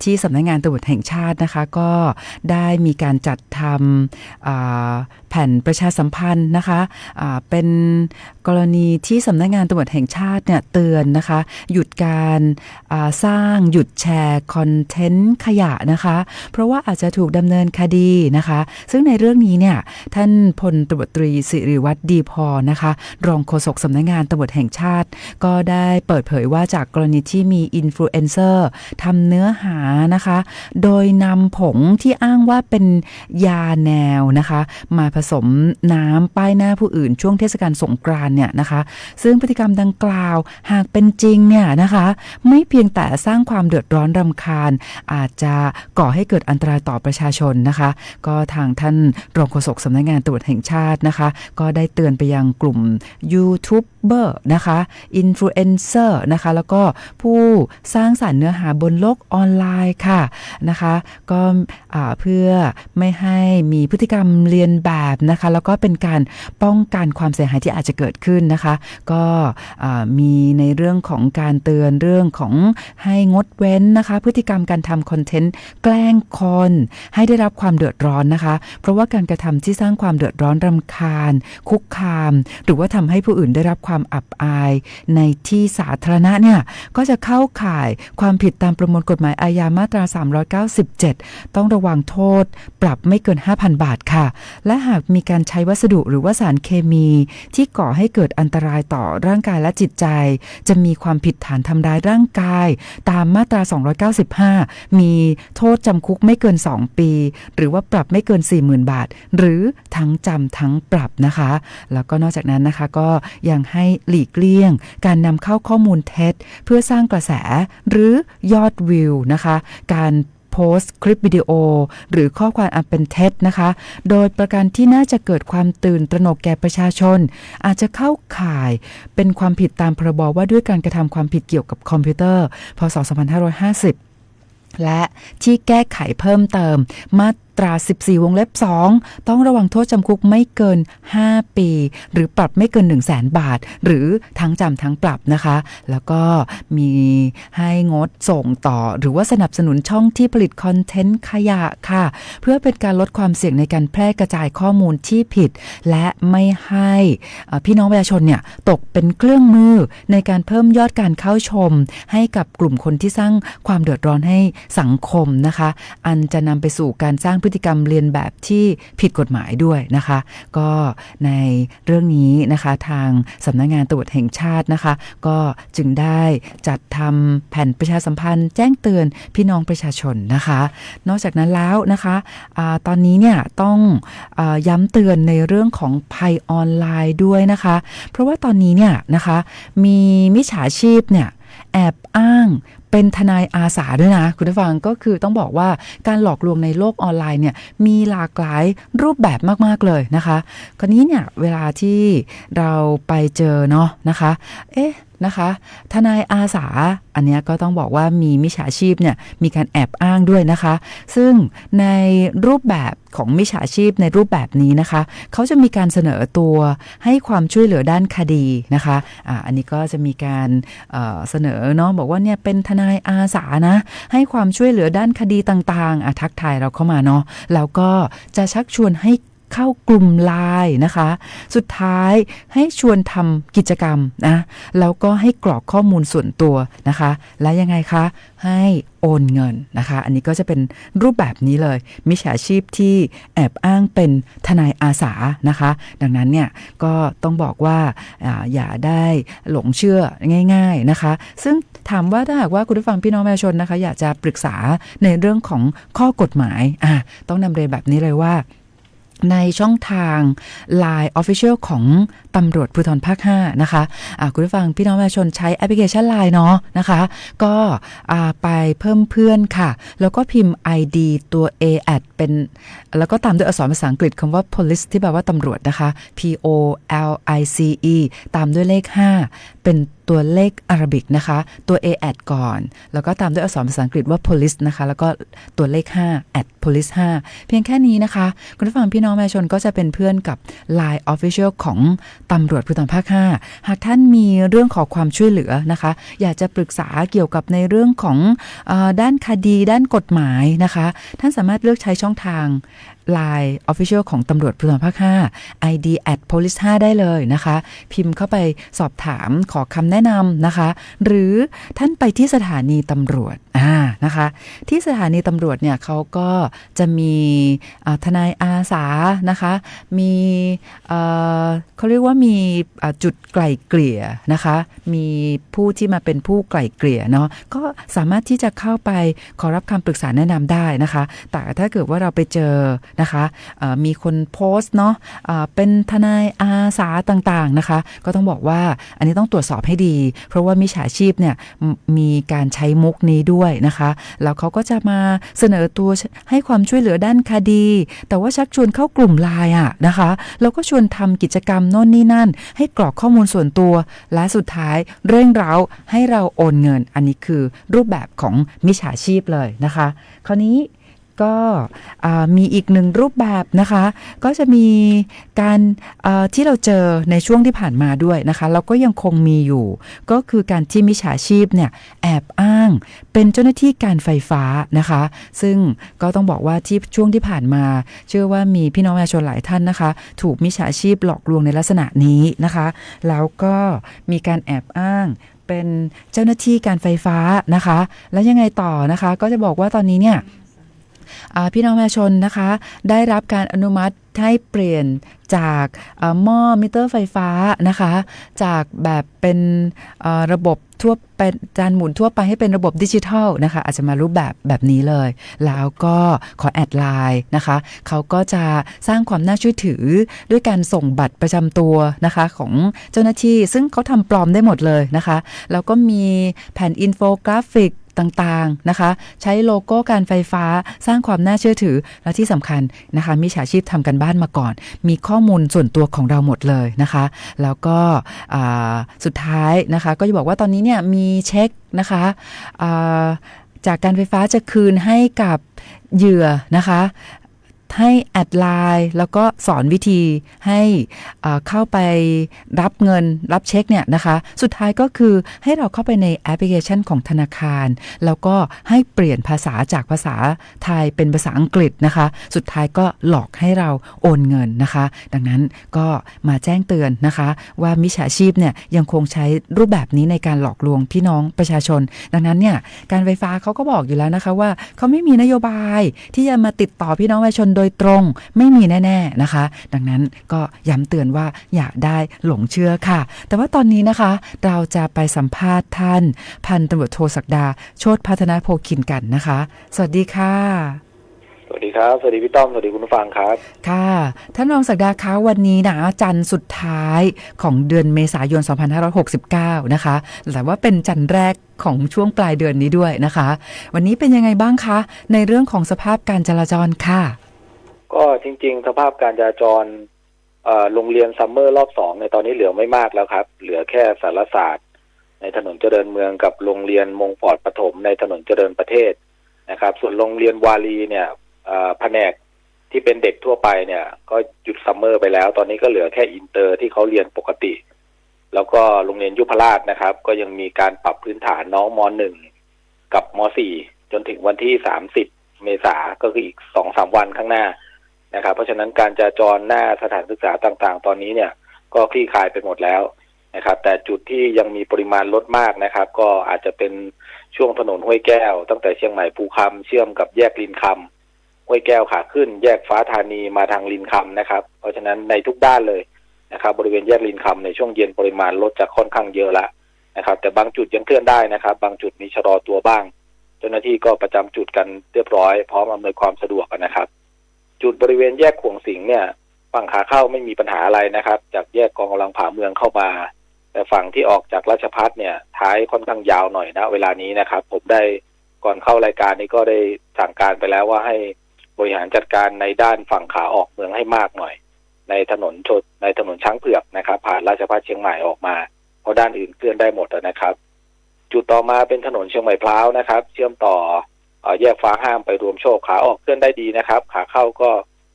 ที่สำนักงานตำรวจแห่งชาตินะคะก็ได้มีการจัดทำแผ่นประชาสัมพันธ์นะคะเป็นกรณีที่สำนักงานตำรวจแห่งชาติเนี่ยเตือนนะคะหยุดการสร้างหยุดแชร์คอนเทนต์ขยะนะคะเพราะว่าอาจจะถูกดำเนินคดีนะคะซึ่งในเรื่องนี้เนี่ยท่านพลตำรวจตรีสิริวัฒน์ดีพอนะคะรองโฆษกสำนักงานตำรวจแห่งชาติก็ได้เปิดเผยว่าจากกรณีที่มีอินฟลูเอนเซอร์ทำเนื้อหานะคะโดยนำผงที่อ้างว่าเป็นยาแนวนะคะมาผสมน้ำป้ายหน้าผู้อื่นช่วงเทศกาลสงกรานต์เนี่ยนะคะซึ่งพฤติกรรมดังกล่าวหากเป็นจริงเนี่ยนะคะไม่เพียงแต่สร้างความเดือดร้อนรำคาญอาจจะก่อให้เกิดอันตรายต่อประชาชนนะคะก็ทางท่านรองโฆษกสำนักงานตำรวจแห่งชาตินะคะก็ได้เตือนไปยังกลุ่มยูทูบเบอร์นะคะอินฟลูเอนเซอร์นะคะแล้วก็ผู้สร้างสรรค์เนื้อหาบนโลกออนไลน์ค่ะนะคะก็เพื่อไม่ให้มีพฤติกรรมเลียนแบบนะคะแล้วก็เป็นการป้องกันความเสียหายที่อาจจะเกิดขึ้นนะคะก็มีในเรื่องของการเตือนเรื่องของให้งดเว้นนะคะพฤติกรรมการทำคอนเทนต์แกล้งคนให้ได้รับความเดือดร้อนนะคะเพราะว่าการกระทำที่สร้างความเดือดร้อนรำคาญคุกคามหรือว่าทำให้ผู้อื่นได้รับความอับอายในที่สาธารณะเนี่ยก็จะเข้าข่ายความผิดตามประมวลกฎหมายอาญามาตรา397ต้องระวังโทษปรับไม่เกิน 5,000 บาทค่ะและหากมีการใช้วัสดุหรือว่าสารเคมีที่ก่อให้เกิดอันตรายต่อร่างกายและจิตใจจะมีความผิดฐานทำร้ายร่างกายตามมาตรา295มีโทษจำคุกไม่เกิน2ปีหรือว่าปรับไม่เกิน 40,000 บาทหรือทั้งจำทั้งปรับนะคะแล้วก็นอกจากนั้นนะคะก็ยังให้หลีกเลี่ยงการนำเข้าข้อมูลเท็จเพื่อสร้างกระแสหรือยอดวิวนะคะการโพสต์คลิปวิดีโอหรือข้อความอันเป็นเท็จนะคะโดยประการที่น่าจะเกิดความตื่นตระหนกแก่ประชาชนอาจจะเข้าข่ายเป็นความผิดตามพรบว่าด้วยการกระทำความผิดเกี่ยวกับคอมพิวเตอร์พ.ศ. 2550และที่แก้ไขเพิ่มเติมมาตรา14วงเล็บ2ต้องระวังโทษจำคุกไม่เกิน5ปีหรือปรับไม่เกิน 100,000 บาทหรือทั้งจำทั้งปรับนะคะแล้วก็มีให้งดส่งต่อหรือว่าสนับสนุนช่องที่ผลิตคอนเทนต์ขยะค่ะเพื่อเป็นการลดความเสี่ยงในการแพร่กระจายข้อมูลที่ผิดและไม่ให้พี่น้องประชาชนเนี่ยตกเป็นเครื่องมือในการเพิ่มยอดการเข้าชมให้กับกลุ่มคนที่สร้างความเดือดร้อนให้สังคมนะคะอันจะนำไปสู่การสร้างพฤติกรรมเลียนแบบที่ผิดกฎหมายด้วยนะคะก็ในเรื่องนี้นะคะทางสำนักงานตำรวจแห่งชาตินะคะก็จึงได้จัดทำแผ่นประชาสัมพันธ์แจ้งเตือนพี่น้องประชาชนนะคะนอกจากนั้นแล้วนะคะตอนนี้เนี่ยต้องย้ำเตือนในเรื่องของภัยออนไลน์ด้วยนะคะเพราะว่าตอนนี้เนี่ยนะคะมีมิจฉาชีพเนี่ยแอบอ้างเป็นทนายอาสาด้วยนะคุณผู้ฟังก็คือต้องบอกว่าการหลอกลวงในโลกออนไลน์เนี่ยมีหลากหลายรูปแบบมากๆเลยนะคะคราวนี้เนี่ยเวลาที่เราไปเจอเนาะนะคะนะคะทนายอาสาอันนี้ก็ต้องบอกว่ามีมิจฉาชีพเนี่ยมีการแอบอ้างด้วยนะคะซึ่งในรูปแบบของมิจฉาชีพในรูปแบบนี้นะคะเขาจะมีการเสนอตัวให้ความช่วยเหลือด้านคดีนะคะอันนี้ก็จะมีการเสนอเนาะบอกว่าเนี่ยเป็นทนายอาสานะให้ความช่วยเหลือด้านคดีต่างๆทักทายเราเข้ามาเนาะแล้วก็จะชักชวนให้เข้ากลุ่มไลน์นะคะสุดท้ายให้ชวนทำกิจกรรมนะแล้วก็ให้กรอกข้อมูลส่วนตัวนะคะและยังไงคะให้โอนเงินนะคะอันนี้ก็จะเป็นรูปแบบนี้เลยมิจฉาชีพที่แอบอ้างเป็นทนายอาสานะคะดังนั้นเนี่ยก็ต้องบอกว่าอย่าได้หลงเชื่อง่ายๆนะคะซึ่งถามว่าถ้าหากว่าคุณผู้ฟังพี่น้องประชาชนนะคะอยากจะปรึกษาในเรื่องของข้อกฎหมายต้องนำเรียนแบบนี้เลยว่าในช่องทาง LINE Official ของตำรวจภูธรภาค5นะคะคุณผู้ฟังพี่น้องประชาชนใช้แอปพลิเคชัน LINE เนาะนะคะก็ไปเพิ่มเพื่อนค่ะแล้วก็พิมพ์ ID ตัว A เป็นแล้วก็ตามด้วยอักษรภาษาอังกฤษคำว่า police ที่แปลว่าตำรวจนะคะ POLICE ตามด้วยเลข5เป็น ตัวเลขอาราบิกนะคะตัว A at ก่อนแล้วก็ตามด้วยอักษรภาษาอังกฤษว่า police นะคะแล้วก็ตัวเลข5 at police 5เพียงแค่นี้นะคะคุณผู้ฟังพี่น้องประชาชนก็จะเป็นเพื่อนกับ Line Official ของตำรวจภูธรภาค5หากท่านมีเรื่องขอความช่วยเหลือนะคะอยากจะปรึกษาเกี่ยวกับในเรื่องของด้านคดีด้านกฎหมายนะคะท่านสามารถเลือกใช้ช่องทาง Line Official ของตำรวจภูธรภาค5 ID at police 5ได้เลยนะคะพิมพ์เข้าไปสอบถามขอคำแนะนำนะคะหรือท่านไปที่สถานีตำรวจนะคะที่สถานีตำรวจเนี่ยเขาก็จะมีทนายอาสานะคะมีเขาเรียกว่ามีจุดไกล่เกลี่ยนะคะมีผู้ที่มาเป็นผู้ไกล่เกลี่ยเนาะก็สามารถที่จะเข้าไปขอรับคำปรึกษาแนะนำได้นะคะแต่ถ้าเกิดว่าเราไปเจอนะคะมีคนโพสต์เนาะเป็นทนายอาสาต่างๆนะคะก็ต้องบอกว่าอันนี้ต้องตรวจสอบให้ดีเพราะว่ามิจฉาชีพเนี่ยมีการใช้มุกนี้ด้วยนะคะแล้วเขาก็จะมาเสนอตัวให้ความช่วยเหลือด้านคดีแต่ว่าชักชวนเข้ากลุ่มไลน์นะคะแล้วก็ชวนทำกิจกรรมโน่นนี่นั่นให้กรอกข้อมูลส่วนตัวและสุดท้ายเร่งเร้าให้เราโอนเงินอันนี้คือรูปแบบของมิจฉาชีพเลยนะคะคราวนี้ก็มีอีกหนึ่งรูปแบบนะคะก็จะมีการที่เราเจอในช่วงที่ผ่านมาด้วยนะคะแล้วก็ยังคงมีอยู่ก็คือการที่มิจฉาชีพเนี่ยแอบอ้างเป็นเจ้าหน้าที่การไฟฟ้านะคะซึ่งก็ต้องบอกว่าที่ช่วงที่ผ่านมาเชื่อว่ามีพี่น้องประชาชนหลายท่านนะคะถูกมิจฉาชีพหลอกลวงในลักษณะนี้นะคะแล้วก็มีการแอบอ้างเป็นเจ้าหน้าที่การไฟฟ้านะคะแล้วยังไงต่อนะคะก็จะบอกว่าตอนนี้เนี่ยพี่น้องประชาชนนะคะได้รับการอนุมัติให้เปลี่ยนจากหม้อมิเตอร์ไฟฟ้านะคะจากแบบเป็นระบบทั่วเป็นจานหมุนทั่วไปให้เป็นระบบดิจิทัลนะคะอาจจะมารูปแบบนี้เลยแล้วก็ขอแอดไลน์นะคะเขาก็จะสร้างความน่าเชื่อถือด้วยการส่งบัตรประจำตัวนะคะของเจ้าหน้าที่ซึ่งเขาทำปลอมได้หมดเลยนะคะแล้วก็มีแผ่นอินโฟกราฟิกต่างๆนะคะใช้โลโก้การไฟฟ้าสร้างความน่าเชื่อถือและที่สำคัญนะคะมิจฉาชีพทำกันบ้านมาก่อนมีข้อมูลส่วนตัวของเราหมดเลยนะคะแล้วก็สุดท้ายนะคะก็จะบอกว่าตอนนี้เนี่ยมีเช็คนะคะจากการไฟฟ้าจะคืนให้กับเหยื่อนะคะให้แอดไลน์แล้วก็สอนวิธีให้เข้าไปรับเงินรับเช็คเนี่ยนะคะสุดท้ายก็คือให้เราเข้าไปในแอปพลิเคชันของธนาคารแล้วก็ให้เปลี่ยนภาษาจากภาษาไทยเป็นภาษาอังกฤษนะคะสุดท้ายก็หลอกให้เราโอนเงินนะคะดังนั้นก็มาแจ้งเตือนนะคะว่ามิจฉาชีพเนี่ยยังคงใช้รูปแบบนี้ในการหลอกลวงพี่น้องประชาชนดังนั้นเนี่ยการไฟฟ้าเขาก็บอกอยู่แล้วนะคะว่าเขาไม่มีนโยบายที่จะมาติดต่อพี่น้องประชาชนโดยตรงไม่มีแน่ๆนะคะดังนั้นก็ย้ำเตือนว่าอย่าได้หลงเชื่อค่ะแต่ว่าตอนนี้นะคะเราจะไปสัมภาษณ์ท่านพันตำรวจโทศักดาโชติพัฒนาโภคินกันนะคะสวัสดีค่ะสวัสดีครับสวัสดีพี่ต้อมสวัสดีคุณผู้ฟังครับค่ะท่านรองศักดาคะวันนี้นะจันทร์สุดท้ายของเดือนเมษายน2569นะคะแต่ว่าเป็นจันทร์แรกของช่วงปลายเดือนนี้ด้วยนะคะวันนี้เป็นยังไงบ้างคะในเรื่องของสภาพการจราจรค่ะก็จริงๆสภาพการจราจรโรงเรียนซัมเมอร์รอบ2ในตอนนี้เหลือไม่มากแล้วครับเหลือแค่สารศาสตร์ในถนนเจริญเมืองกับโรงเรียนมงปอดปฐมในถนนเจริญประเทศนะครับส่วนโรงเรียนวารีเนี่ยแผนกที่เป็นเด็กทั่วไปเนี่ยก็หยุดซัมเมอร์ไปแล้วตอนนี้ก็เหลือแค่อินเตอร์ที่เขาเรียนปกติแล้วก็โรงเรียนยุพราชนะครับก็ยังมีการปรับพื้นฐานน้องม.1 กับม.4 จนถึงวันที่30 เมษายนก็คืออีก 2-3 วันข้างหน้านะครับเพราะฉะนั้นการจราจรหน้าสถานศึกษาต่างๆตอนนี้เนี่ยก็คลี่คลายไปหมดแล้วนะครับแต่จุดที่ยังมีปริมาณรถมากนะครับก็อาจจะเป็นช่วงถนนห้วยแก้วตั้งแต่เชียงใหม่ภูคำเชื่อมกับแยกลินคำห้วยแก้วขาขึ้นแยกฟ้าธานีมาทางลินคำนะครับเพราะฉะนั้นในทุกด้านเลยนะครับบริเวณแยกลินคำในช่วงเย็นปริมาณรถจะค่อนข้างเยอะละนะครับแต่บางจุดยังเคลื่อนได้นะครับบางจุดมีชะลอตัวบ้างเจ้าหน้าที่ก็ประจำจุดกันเรียบร้อยพร้อมอำนวยความสะดวกนะครับจุดบริเวณแยกขวงสิงห์เนี่ยฝั่งขาเข้าไม่มีปัญหาอะไรนะครับจากแยกกองกำลังผาเมืองเข้ามาแต่ฝั่งที่ออกจากราชภัฏเนี่ยท้ายค่อนข้างยาวหน่อยนะเวลานี้นะครับผมได้ก่อนเข้ารายการนี้ก็ได้สั่งการไปแล้วว่าให้บริหารจัดการในด้านฝั่งขาออกเมืองให้มากหน่อยในถนนช้างเผือกนะครับผ่านราชภัฏเชียงใหม่ออกมา เพราะด้านอื่นเคลื่อนได้หมดนะครับ จุดต่อมาเป็นถนนเชียงใหม่พร้าวนะครับเชื่อมต่อแยกฟ้าห้ามไปรวมโชคขาออกเคลื่อนได้ดีนะครับขาเข้าก็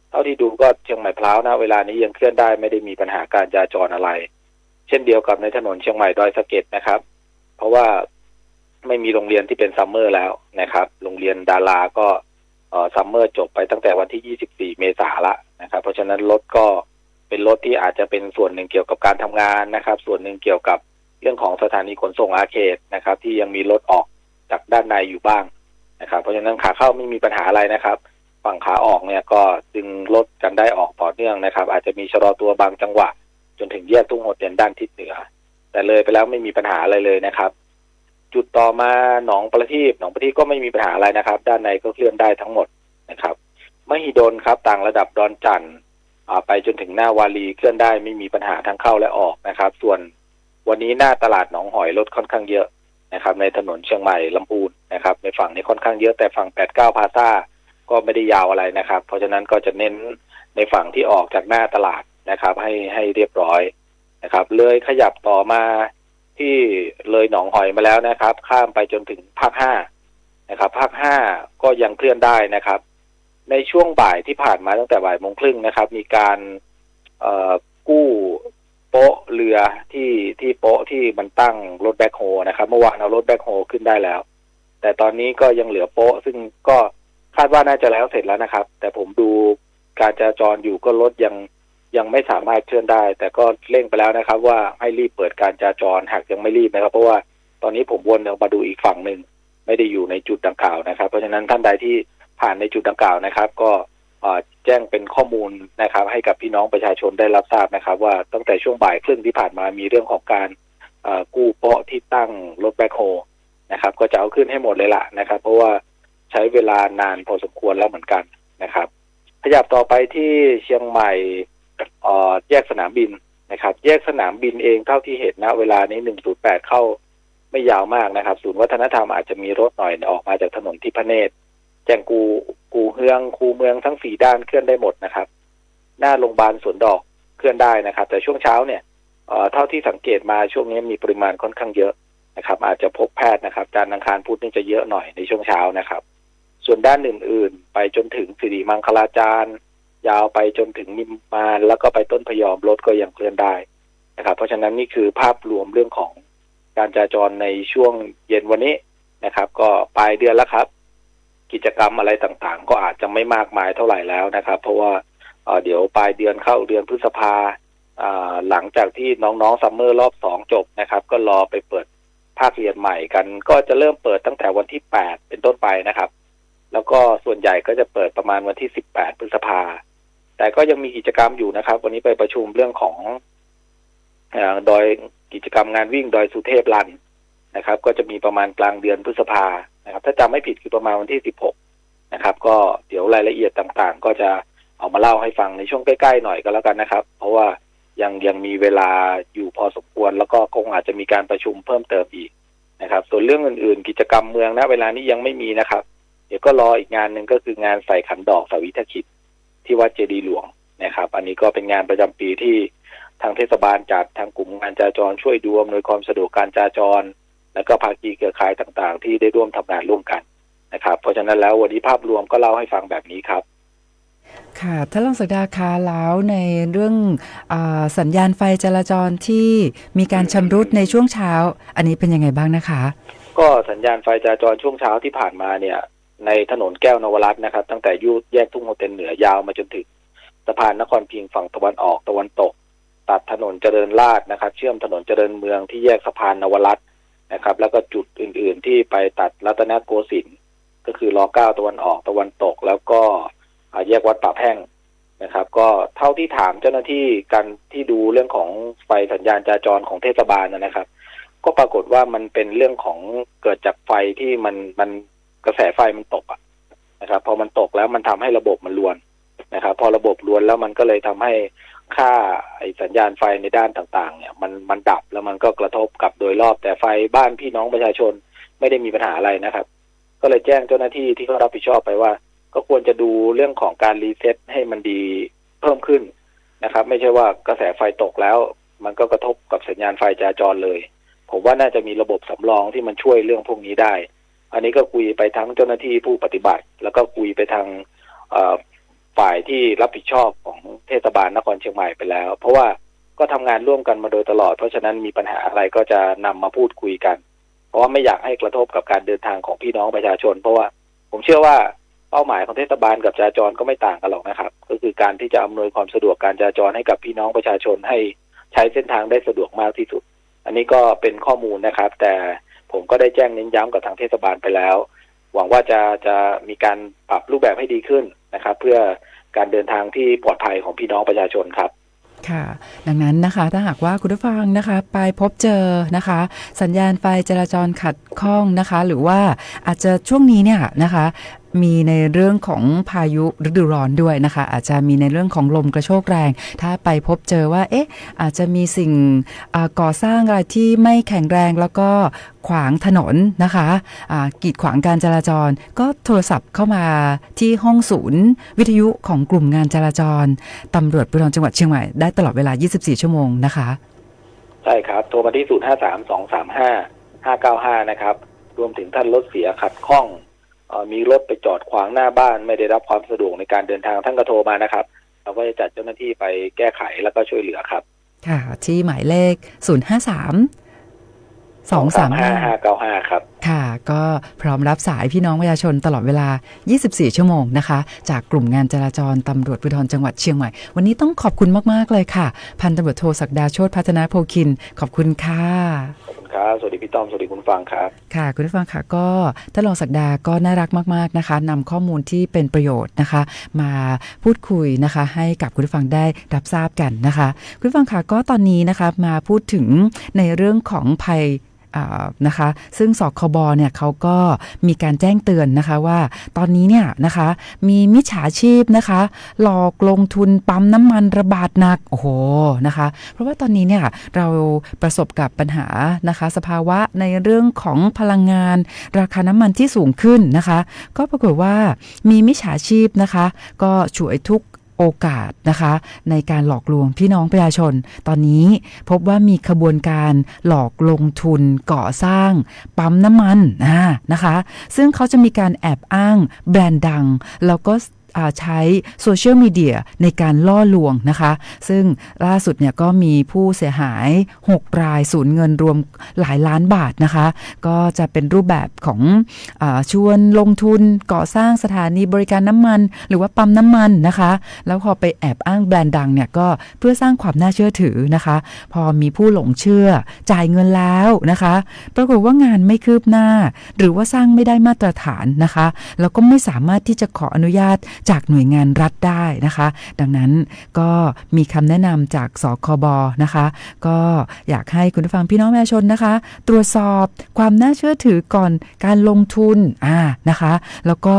เท่าที่ดูก็เชียงใหม่พร้าวนะเวลานี้ยังเคลื่อนได้ไม่ได้มีปัญหาการจราจรอะไรเช่นเดียวกับในถนนเชียงใหม่ดอยสะเก็ดนะครับเพราะว่าไม่มีโรงเรียนที่เป็นซัมเมอร์แล้วนะครับโรงเรียนดาราก็ซัมเมอร์จบไปตั้งแต่วันที่24 เมษายนละนะครับเพราะฉะนั้นรถก็เป็นรถที่อาจจะเป็นส่วนหนึ่งเกี่ยวกับการทำงานนะครับส่วนหนึ่งเกี่ยวกับเรื่องของสถานีขนส่งอาเขตนะครับที่ยังมีรถออกจากด้านในอยู่บ้างนะครับเพราะฉะนั้นขาเข้าไม่มีปัญหาอะไรนะครับฝั่งขาออกเนี่ยก็ดึงรถกันได้ออกต่อเนื่องนะครับอาจจะมีชะลอตัวบางจังหวะจนถึงแยกทุ่งโฮเทลด้านทิศเหนือแต่เลยไปแล้วไม่มีปัญหาอะไรเลยนะครับจุดต่อมาหนองประทีปก็ไม่มีปัญหาอะไรนะครับด้านในก็เคลื่อนได้ทั้งหมดนะครับมหิดลครับต่างระดับดอนจันทร์ไปจนถึงหน้าวารีเคลื่อนได้ไม่มีปัญหาทั้งเข้าและออกนะครับส่วนวันนี้หน้าตลาดหนองหอยรถค่อนข้างเยอะนะครับในถนนเชียงใหม่ลำพูนนะครับในฝั่งนี้ค่อนข้างเยอะแต่ฝั่ง89พาซ่าก็ไม่ได้ยาวอะไรนะครับเพราะฉะนั้นก็จะเน้นในฝั่งที่ออกจากหน้าตลาดนะครับให้เรียบร้อยนะครับเลยขยับต่อมาที่เลยหนองหอยมาแล้วนะครับข้ามไปจนถึงภาค5นะครับภาค5ก็ยังเคลื่อนได้นะครับในช่วงบ่ายที่ผ่านมาตั้งแต่บ่ายโมงครึ่งนะครับมีการกู้โป๊ะเรือที่โป๊ะที่มันตั้งรถแบ็คโฮนะครับเมื่อวานเอารถแบ็คโฮขึ้นได้แล้วแต่ตอนนี้ก็ยังเหลือโป๊ะซึ่งก็คาดว่าน่าจะแล้วเสร็จแล้วนะครับแต่ผมดูการจราจรอยู่ก็รถยังไม่สามารถเคลื่อนได้แต่ก็เร่งไปแล้วนะครับว่าให้รีบเปิดการจราจรหากยังไม่รีบนะครับเพราะว่าตอนนี้ผมวนออกมาดูอีกฝั่งหนึ่งไม่ได้อยู่ในจุดดังกล่าวนะครับเพราะฉะนั้นท่านใดที่ผ่านในจุดดังกล่าวนะครับก็แจ้งเป็นข้อมูลนะครับให้กับพี่น้องประชาชนได้รับทราบนะครับว่าตั้งแต่ช่วงบ่ายครึ่งที่ผ่านมามีเรื่องของการกู้โป๊ะที่ตั้งรถแบ็คโฮนะครับก็จะเอาขึ้นให้หมดเลยล่ะนะครับเพราะว่าใช้เวลานานพอสมควรแล้วเหมือนกันนะครับขยับต่อไปที่เชียงใหม่แยกสนามบินนะครับแยกสนามบินเองเท่าที่เห็นนะเวลานี้108เข้าไม่ยาวมากนะครับศูนย์วัฒนธรรมอาจจะมีรถหน่อยออกมาจากถนนทิพเนตรแจงกูเฮืองคูเมืองทั้ง4ด้านเคลื่อนได้หมดนะครับหน้าโรงพยาบาลสวนดอกเคลื่อนได้นะครับแต่ช่วงเช้าเนี่ยเท่าที่สังเกตมาช่วงนี้มีปริมาณค่อนข้างเยอะนะครับอาจจะพบแพทย์นะครับจันทร์อังคารพุธนี่จะเยอะหน่อยในช่วงเช้านะครับส่วนด้านอื่นๆไปจนถึงสิริมังคลาจารย์ยาวไปจนถึงนิมมานแล้วก็ไปต้นพยอมรถก็ยังเคลื่อนได้นะครับเพราะฉะนั้นนี่คือภาพรวมเรื่องของการจราจรในช่วงเย็นวันนี้นะครับก็ปลายเดือนแล้วครับกิจกรรมอะไรต่างๆก็อาจจะไม่มากมายเท่าไหร่แล้วนะครับเพราะว่าเดี๋ยวปลายเดือนเข้าเดือนพฤษภาหลังจากที่น้องๆซัมเมอร์รอบ2จบนะครับก็รอไปเปิดภาคเรียนใหม่กันก็จะเริ่มเปิดตั้งแต่วันที่8เป็นต้นไปนะครับแล้วก็ส่วนใหญ่ก็จะเปิดประมาณวันที่18พฤษภาแต่ก็ยังมีกิจกรรมอยู่นะครับวันนี้ไปประชุมเรื่องของโดยกิจกรรมงานวิ่งดอยสุเทพรันนะครับก็จะมีประมาณกลางเดือนพฤษภานะครับถ้าจำไม่ผิดคือประมาณวันที่16นะครับก็เดี๋ยวรายละเอียดต่างๆก็จะเอามาเล่าให้ฟังในช่วงใกล้ๆหน่อยก็แล้วกันนะครับเพราะว่ายังมีเวลาอยู่พอสมควรแล้วก็คงอาจจะมีการประชุมเพิ่มเติมอีกนะครับส่วนเรื่องอื่นๆกิจกรรมเมืองณเวลานี้ยังไม่มีนะครับเดี๋ยวก็รออีกงานหนึ่งก็คืองานใส่ขันดอกสวิทคิดที่วัดเจดีย์หลวงนะครับอันนี้ก็เป็นงานประจำปีที่ทางเทศบาลจัดทางกลุ่มงานจราจรช่วยดูอำนวยความสะดวกการจราจรแล้วก็ภาคีเครือข่ายต่างๆที่ได้ร่วมทำงานร่วมกันนะครับเพราะฉะนั้นแล้ววันนี้ภาพรวมก็เล่าให้ฟังแบบนี้ครับค่ะท่านรองศักดาคะแล้วในเรื่องสัญญาณไฟจราจรที่มีการชำรุดในช่วงเช้าอันนี้เป็นยังไงบ้างนะคะก็สัญญาณไฟจราจรช่วงเช้าที่ผ่านมาเนี่ยในถนนแก้วนวรัตน์นะครับตั้งแต่แยกทุ่งโฮเทลเหนือยาวมาจนถึงสะพานนครพิงค์ฝั่งตะวันออกตะวันตกตัดถนนเจริญราษฎร์นะครับเชื่อมถนนเจริญเมืองที่แยกสะพานนวรัตน์นะครับแล้วก็จุดอื่นๆที่ไปตัดรัตนโกสินทร์ก็คือร9ตะวันออกตะวันตกแล้วก็แยกวัดป่าแพ่งนะครับก็เท่าที่ถามเจ้าหน้าที่กันที่ดูเรื่องของไฟสัญญาณจราจรของเทศบาลนะครับก็ปรากฏว่ามันเป็นเรื่องของเกิดจากไฟที่มันกระแสไฟมันตกนะครับพอมันตกแล้วมันทำให้ระบบมันรวนนะครับพอระบบรวนแล้วมันก็เลยทำให้ค่าสัญญาณไฟในด้านต่างๆเนี่ยมันดับแล้วมันก็กระทบกับโดยรอบแต่ไฟบ้านพี่น้องประชาชนไม่ได้มีปัญหาอะไรนะครับก็เลยแจ้งเจ้าหน้าที่ที่เขารับผิดชอบไปว่าก็ควรจะดูเรื่องของการรีเซ็ตให้มันดีเพิ่มขึ้นนะครับไม่ใช่ว่ากระแสไฟตกแล้วมัน มันก็กระทบกับสัญญาณไฟจราจรเลยผมว่าน่าจะมีระบบสำรองที่มันช่วยเรื่องพวกนี้ได้อันนี้ก็คุยไปทั้งเจ้าหน้าที่ผู้ปฏิบัติแล้วก็คุยไปทางฝ่ายที่รับผิดชอบของเทศบาลนครเชียงใหม่ไปแล้วเพราะว่าก็ทำงานร่วมกันมาโดยตลอดเพราะฉะนั้นมีปัญหาอะไรก็จะนำมาพูดคุยกันเพราะว่าไม่อยากให้กระทบกับการเดินทางของพี่น้องประชาชนเพราะว่าผมเชื่อว่าเป้าหมายของเทศบาลกับจราจรก็ไม่ต่างกันหรอกนะครับก็คือการที่จะอำนวยความสะดวกการจราจรให้กับพี่น้องประชาชนให้ใช้เส้นทางได้สะดวกมากที่สุดอันนี้ก็เป็นข้อมูลนะครับแต่ผมก็ได้แจ้งเน้นย้ำกับทางเทศบาลไปแล้วหวังว่าจะมีการปรับรูปแบบให้ดีขึ้นนะครับเพื่อการเดินทางที่ปลอดภัยของพี่น้องประชาชนครับค่ะดังนั้นนะคะถ้าหากว่าคุณผู้ฟังนะคะไปพบเจอนะคะสัญญาณไฟจราจรขัดข้องนะคะหรือว่าอาจจะช่วงนี้เนี่ยนะคะมีในเรื่องของพายุฤดูร้อนด้วยนะคะอาจจะมีในเรื่องของลมกระโชกแรงถ้าไปพบเจอว่าอาจจะมีสิ่งก่อสร้างอะไรที่ไม่แข็งแรงแล้วก็ขวางถนนนะคะกีดขวางการจราจรก็โทรศัพท์เข้ามาที่ห้องศูนย์วิทยุของกลุ่มงานจราจรตำรวจภูธรจังหวัดเชียงใหม่ได้ตลอดเวลา24ชั่วโมงนะคะใช่ครับโทรมาที่053-235-595นะครับรวมถึงท่านรถเสียขัดข้องมีรถไปจอดขวางหน้าบ้านไม่ได้รับความสะดวกในการเดินทางท่านก็โทรมานะครับเราก็จะจัดเจ้าหน้าที่ไปแก้ไขแล้วก็ช่วยเหลือครับค่ะที่หมายเลข053-235-595ครับค่ะก็พร้อมรับสายพี่น้องประชาชนตลอดเวลา24ชั่วโมงนะคะจากกลุ่มงานจราจรตำรวจภูธรจังหวัดเชียงใหม่วันนี้ต้องขอบคุณมากๆเลยค่ะพันตำรวจโทศักดาโชติพัฒนาโพคินขอบคุณค่ะสวัสดีพี่ต้อมสวัสดีคุณฟังครับค่ะคุณผู้ฟังค่ะก็ท่านรองศักดาก็น่ารักมากๆนะคะนำข้อมูลที่เป็นประโยชน์นะคะมาพูดคุยนะคะให้กับคุณผู้ฟังได้รับทราบกันนะคะคุณผู้ฟังค่ะก็ตอนนี้นะคะมาพูดถึงในเรื่องของภัยนะคะซึ่งสคบเนี่ยเขาก็มีการแจ้งเตือนนะคะว่าตอนนี้เนี่ยนะคะมีมิจฉาชีพนะคะหลอกลงทุนปั๊มน้ำมันระบาดหนักโอ้โหนะคะเพราะว่าตอนนี้เนี่ยเราประสบกับปัญหานะคะสภาวะในเรื่องของพลังงานราคาน้ำมันที่สูงขึ้นนะคะก็ปรากฏว่ามีมิจฉาชีพนะคะก็ฉวยทุกโอกาสนะคะในการหลอกลวงพี่น้องประชาชนตอนนี้พบว่ามีขบวนการหลอกลงทุนก่อสร้างปั๊มน้ำมันนะคะซึ่งเขาจะมีการแอบอ้างแบรนด์ดังแล้วก็ใช้โซเชียลมีเดียในการล่อลวงนะคะซึ่งล่าสุดเนี่ยก็มีผู้เสียหาย6รายสูญเงินรวมหลายล้านบาทนะคะก็จะเป็นรูปแบบของชวนลงทุนก่อสร้างสถานีบริการน้ำมันหรือว่าปั๊มน้ำมันนะคะแล้วพอไปแอบอ้างแบรนด์ดังเนี่ยก็เพื่อสร้างความน่าเชื่อถือนะคะพอมีผู้หลงเชื่อจ่ายเงินแล้วนะคะปรากฏว่างานไม่คืบหน้าหรือว่าสร้างไม่ได้มาตรฐานนะคะแล้วก็ไม่สามารถที่จะขออนุญาตจากหน่วยงานรัฐได้นะคะดังนั้นก็มีคำแนะนำจากสคบนะคะก็อยากให้คุณผู้ฟังพี่น้องประชาชนนะคะตรวจสอบความน่าเชื่อถือก่อนการลงทุนนะคะแล้วก็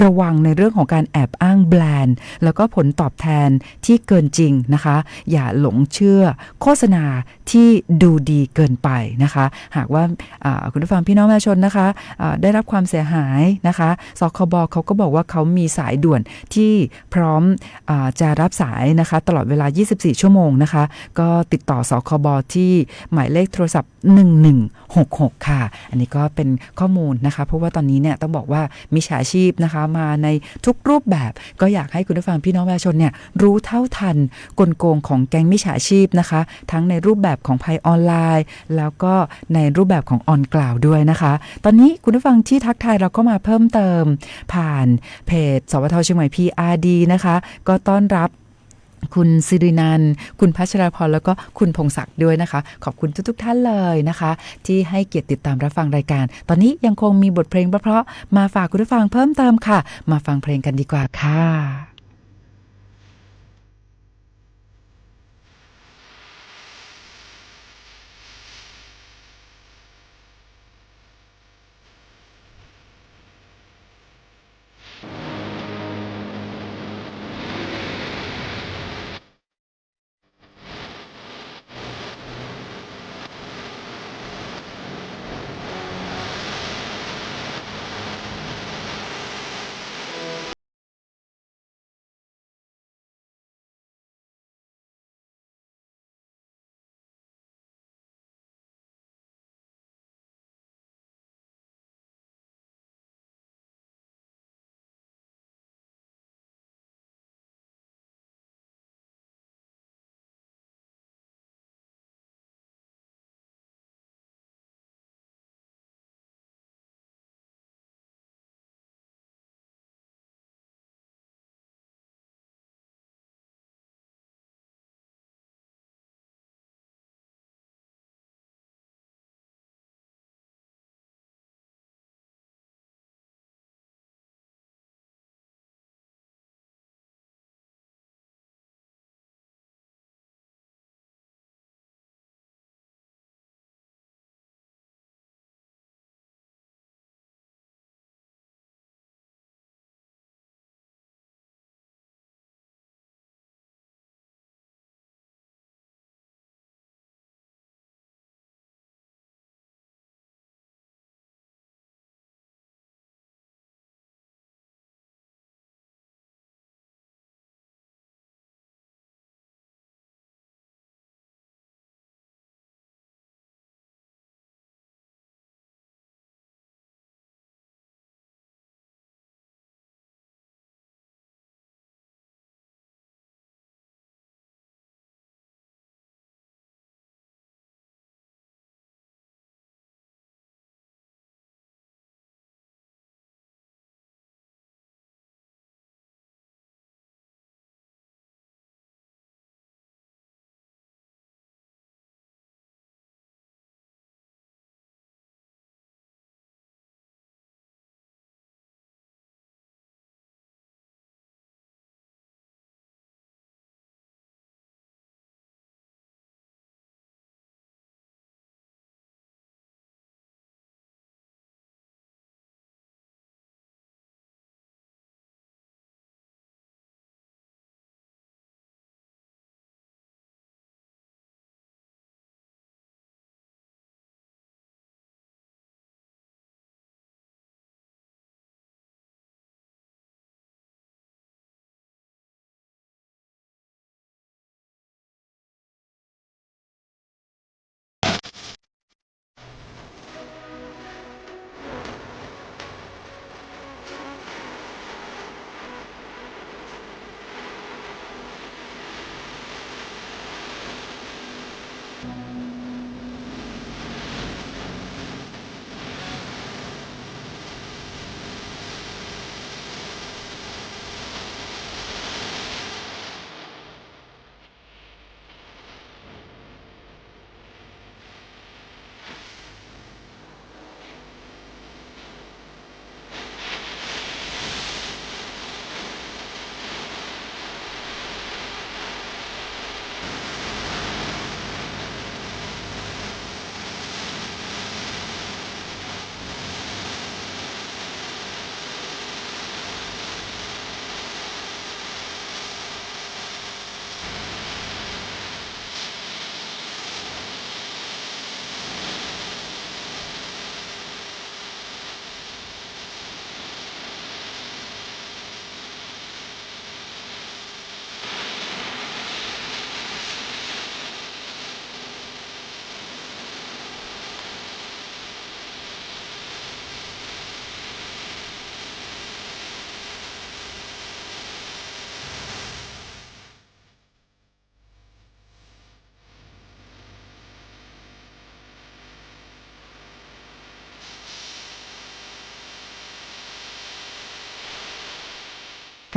ระวังในเรื่องของการแอบอ้างแบรนด์แล้วก็ผลตอบแทนที่เกินจริงนะคะอย่าหลงเชื่อโฆษณาที่ดูดีเกินไปนะคะหากว่าคุณผู้ฟังพี่น้องประชาชนนะคะได้รับความเสียหายนะคะสคบเขาก็บอกว่าเขามีสายด่วนที่พร้อมจะรับสายนะคะตลอดเวลา24ชั่วโมงนะคะก็ติดต่อสคบที่หมายเลขโทรศัพท์1166ค่ะอันนี้ก็เป็นข้อมูลนะคะเพราะว่าตอนนี้เนี่ยต้องบอกว่ามิจฉาชีพนะคะมาในทุกรูปแบบก็อยากให้คุณผู้ฟังพี่น้องประชาชนเนี่ยรู้เท่าทันกลโกงของแก๊งมิจฉาชีพนะคะทั้งในรูปแบบของภัยออนไลน์แล้วก็ในรูปแบบของออนกล่าวด้วยนะคะตอนนี้คุณผู้ฟังที่ทักทายเราก็มาเพิ่มเติมผ่านเพจสวทเชียงใหม่ PRD นะคะก็ต้อนรับคุณสิรินันท์คุณพัชราพรแล้วก็คุณพงศักดิ์ด้วยนะคะขอบคุณทุกท่านเลยนะคะที่ให้เกียรติติดตามรับฟังรายการตอนนี้ยังคงมีบทเพลงเพราะๆมาฝากคุณผู้ฟังเพิ่มเติมค่ะมาฟังเพลงกันดีกว่าค่ะ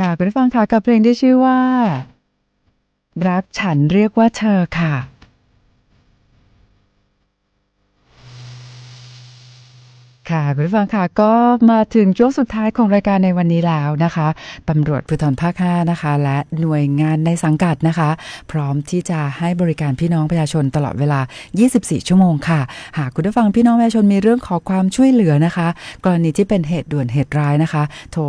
ค่ะคุณผู้ฟังค่ะกับเพลงที่ชื่อว่า รักฉันเรียกว่าเธอค่ะค่ะคุณผู้ฟังค่ะก็มาถึงช่วงสุดท้ายของรายการในวันนี้แล้วนะคะตำรวจภูธรภาค5นะคะและหน่วยงานในสังกัดนะคะพร้อมที่จะให้บริการพี่น้องประชาชนตลอดเวลา24ชั่วโมงค่ะหากคุณผู้ฟังพี่น้องประชาชนมีเรื่องขอความช่วยเหลือนะคะกรณีที่เป็นเหตุด่วนเหตุร้ายนะคะโทร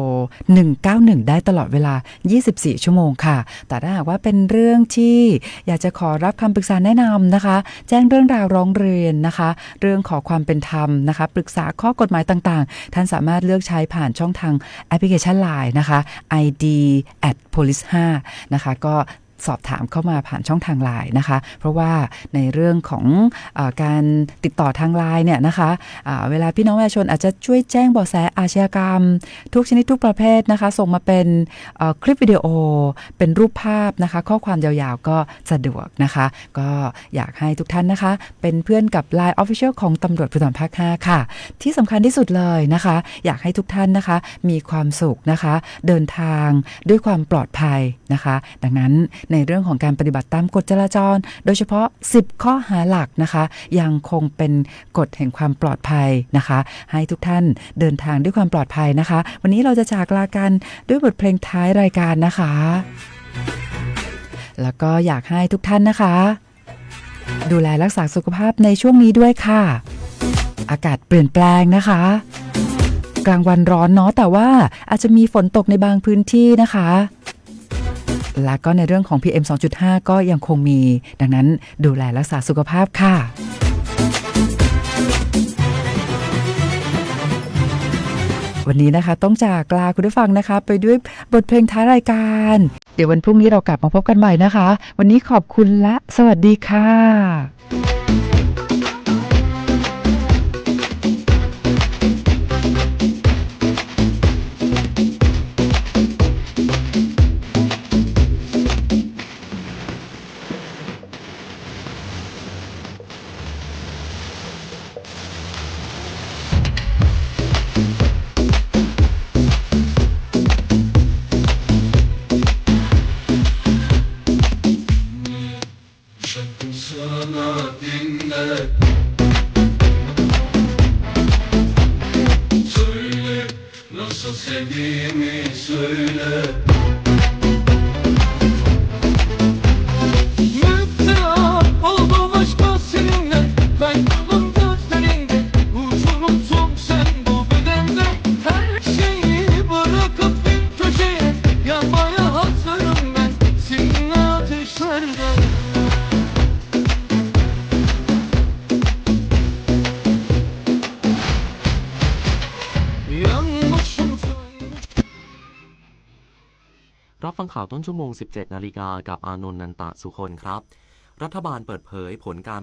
191ได้ตลอดเวลา24ชั่วโมงค่ะแต่ถ้าหากว่าเป็นเรื่องที่อยากจะขอรับคำปรึกษาแนะนำนะคะแจ้งเรื่องราวร้องเรียนนะคะเรื่องขอความเป็นธรรมนะคะปรึกษาข้อกฎหมายต่างๆท่านสามารถเลือกใช้ผ่านช่องทางแอปพลิเคชัน LINE นะคะ ID @police 5นะคะก็สอบถามเข้ามาผ่านช่องทาง LINE นะคะเพราะว่าในเรื่องของการติดต่อทาง LINE เนี่ยนะคะเวลาพี่น้องประชาชนอาจจะช่วยแจ้งเบาะแสอาชญากรรมทุกชนิดทุกประเภทนะคะส่งมาเป็นคลิปวิดีโอเป็นรูปภาพนะคะข้อความยาวๆก็สะดวกนะคะก็อยากให้ทุกท่านนะคะเป็นเพื่อนกับ LINE Official ของตำรวจภูธรภาค5ค่ะที่สำคัญที่สุดเลยนะคะอยากให้ทุกท่านนะคะมีความสุขนะคะเดินทางด้วยความปลอดภัยนะคะดังนั้นในเรื่องของการปฏิบัติตามกฎจราจรโดยเฉพาะ10ข้อหาหลักนะคะยังคงเป็นกฎแห่งความปลอดภัยนะคะให้ทุกท่านเดินทางด้วยความปลอดภัยนะคะวันนี้เราจะจากลากันด้วยบทเพลงท้ายรายการนะคะแล้วก็อยากให้ทุกท่านนะคะดูแลรักษาสุขภาพในช่วงนี้ด้วยค่ะอากาศเปลี่ยนแปลงนะคะกลางวันร้อนเนาะแต่ว่าอาจจะมีฝนตกในบางพื้นที่นะคะและก็ในเรื่องของ PM 2.5 ก็ยังคงมีดังนั้นดูแลรักษาสุขภาพค่ะวันนี้นะคะต้องจากลาคุณผู้ฟังนะคะไปด้วยบทเพลงท้ายรายการเดี๋ยววันพรุ่งนี้เรากลับมาพบกันใหม่นะคะวันนี้ขอบคุณและสวัสดีค่ะ รับฟังข่าวต้นชั่วโมง 17 นาฬิกากับอานนท์ นันตะสุคนครับรัฐบาลเปิดเผยผลการ